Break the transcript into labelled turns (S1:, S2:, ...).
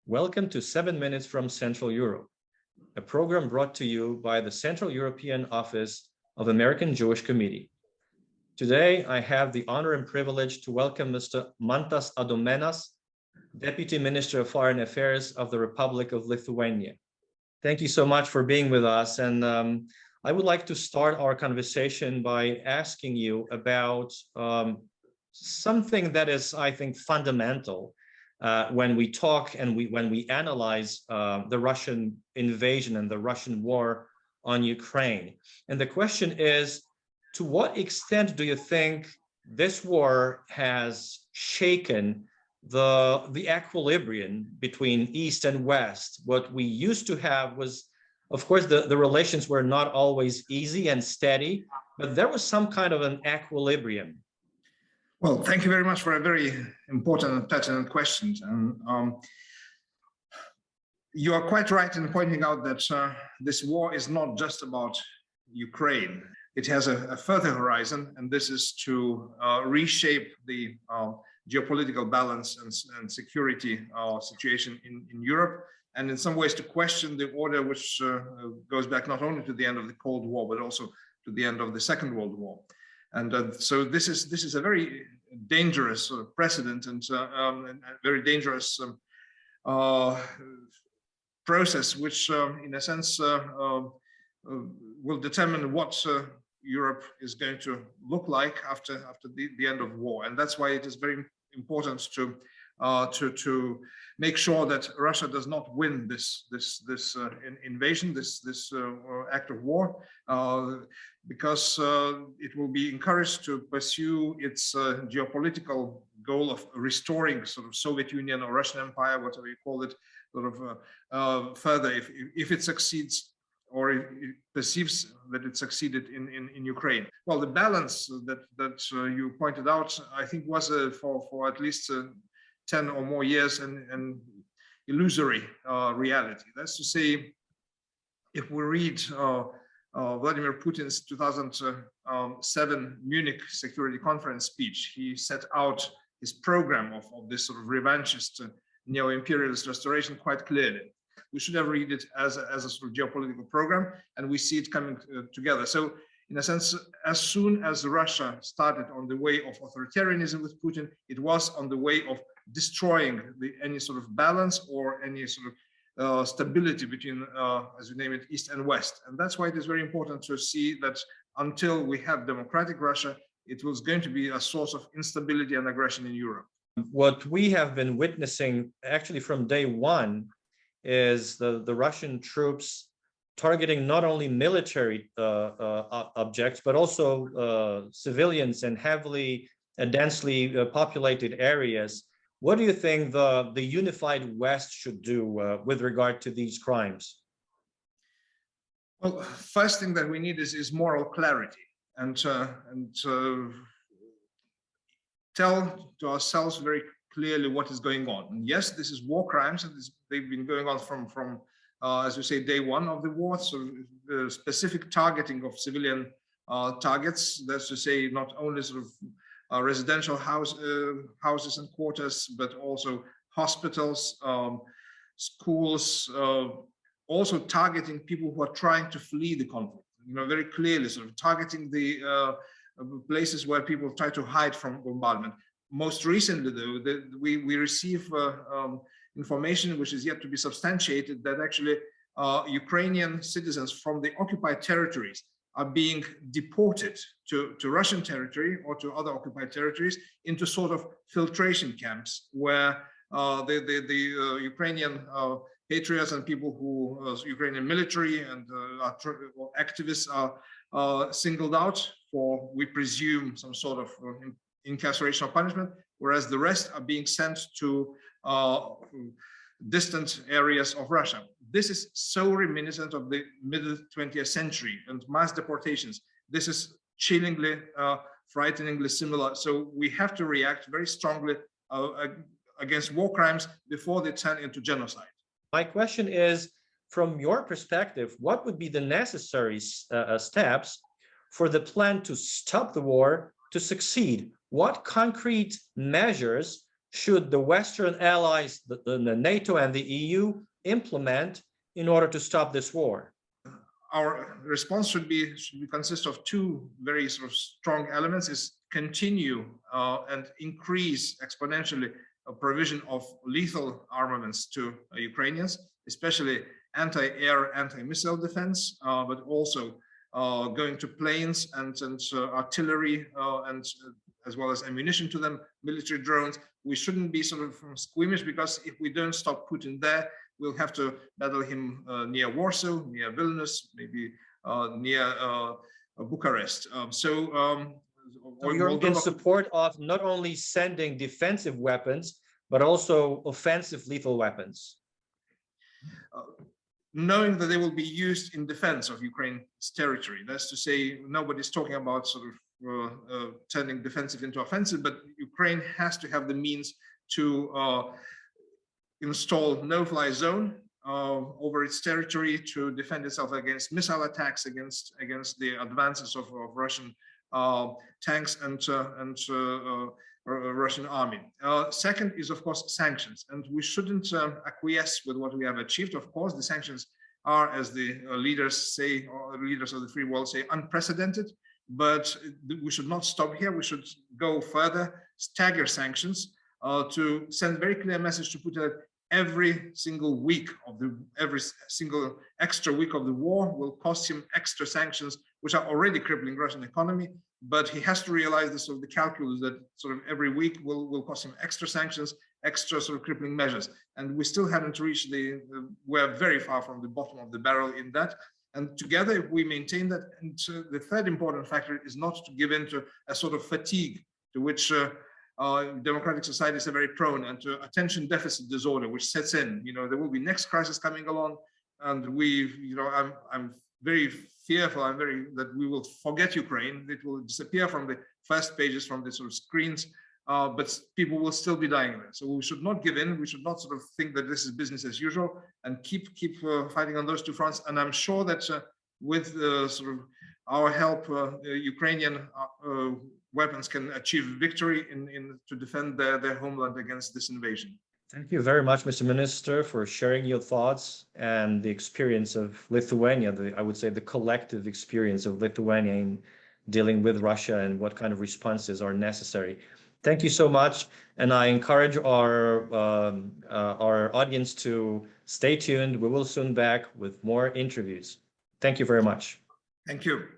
S1: Welcome to 7 Minutes from Central Europe, a program brought to you by the Central European Office of American Jewish Committee. Today, I have the honor and privilege to welcome Mr. Mantas Adomenas, Deputy Minister of Foreign Affairs of the Republic of Lithuania. Thank you so much for being with us. And I would like to start our conversation by asking you about something that is, I think, fundamental when we talk and when we analyze the Russian invasion and the Russian war on Ukraine. And the question is, to what extent do you think this war has shaken the equilibrium between East and West? What we used to have was, of course, the relations were not always easy and steady, but there was some kind of an equilibrium.
S2: Well, thank you very much for a very important and pertinent question. And you are quite right in pointing out that this war is not just about Ukraine. It has a further horizon, and this is to reshape the geopolitical balance and security situation in Europe, and in some ways to question the order which goes back not only to the end of the Cold War, but also to the end of the Second World War. And so this is a very dangerous precedent and a very dangerous process, which in a sense will determine what Europe is going to look like after the end of war. And that's why it is very important to make sure that Russia does not win this invasion, this act of war, because it will be encouraged to pursue its geopolitical goal of restoring sort of Soviet Union or Russian Empire, whatever you call it, sort of further if it succeeds, or it perceives that it succeeded in Ukraine. Well, the balance that you pointed out, I think, was for at least 10 or more years an illusory reality. That's to say, if we read Vladimir Putin's 2007 Munich Security Conference speech, he set out his program of this sort of revanchist neo-imperialist restoration quite clearly. We should have read it as a sort of geopolitical program, and we see it coming together. So in a sense, as soon as Russia started on the way of authoritarianism with Putin, it was on the way of destroying any sort of balance or any sort of stability between, as you name it, East and West. And that's why it is very important to see that until we have democratic Russia, it was going to be a source of instability and aggression in Europe.
S1: What we have been witnessing actually from day one is the Russian troops targeting not only military objects, but also civilians and heavily and densely populated areas. What do you think the unified West should do with regard to these crimes?
S2: Well, first thing that we need is moral clarity, and tell to ourselves very clearly what is going on. And yes, this is war crimes, and they've been going on from as you say, day one of the war. So specific targeting of civilian targets. That's to say, not only sort of residential houses and quarters, but also hospitals, schools, also targeting people who are trying to flee the conflict. You know, very clearly, sort of targeting the places where people try to hide from bombardment. Most recently, though, we receive information which is yet to be substantiated that actually Ukrainian citizens from the occupied territories are being deported to Russian territory or to other occupied territories into sort of filtration camps where the Ukrainian patriots and people who Ukrainian military and activists are singled out for, we presume, some sort of incarceration or punishment, whereas the rest are being sent to distant areas of Russia. This is so reminiscent of the middle 20th century and mass deportations. This is chillingly, frighteningly similar. So we have to react very strongly against war crimes before they turn into genocide.
S1: My question is, from your perspective, what would be the necessary steps for the plan to stop the war to succeed? What concrete measures should the Western allies, the NATO and the EU, implement in order to stop this war?
S2: Our response should consist of two very sort of strong elements: is continue and increase exponentially a provision of lethal armaments to Ukrainians, especially anti-air, anti-missile defense, but also going to planes and artillery and as well as ammunition to them, military drones. We shouldn't be sort of squeamish, because if we don't stop Putin there, we'll have to battle him near Warsaw, near Vilnius, maybe near Bucharest.
S1: So you're in support of not only sending defensive weapons, but also offensive lethal weapons?
S2: Knowing that they will be used in defense of Ukraine's territory. That's to say, nobody's talking about sort of turning defensive into offensive, but Ukraine has to have the means to install no-fly zone over its territory, to defend itself against missile attacks, against the advances of Russian tanks and Russian army. Second is, of course, sanctions, and we shouldn't acquiesce with what we have achieved. Of course, the sanctions are, as the leaders say, or leaders of the free world say, unprecedented, but we should not stop here. We should go further, stagger sanctions, to send very clear message to Putin that every single extra week of the war will cost him extra sanctions, which are already crippling Russian economy. But he has to realize this sort of the calculus that sort of every week will cost him extra sanctions, extra sort of crippling measures. And we still haven't reached we're very far from the bottom of the barrel in that. And together, if we maintain that, and the third important factor is not to give in to a sort of fatigue to which democratic societies are very prone, and to attention deficit disorder, which sets in. There will be next crisis coming along, and I'm very fearful. That we will forget Ukraine. It will disappear from the first pages, from the sort of screens, but people will still be dying there. So we should not give in. We should not sort of think that this is business as usual, and keep fighting on those two fronts. And I'm sure that with sort of our help, Ukrainian weapons can achieve victory to defend their homeland against this invasion.
S1: Thank you very much, Mr. Minister, for sharing your thoughts and the experience of Lithuania, I would say the collective experience of Lithuania in dealing with Russia and what kind of responses are necessary. Thank you so much. And I encourage our audience to stay tuned. We will soon back with more interviews. Thank you very much.
S2: Thank you.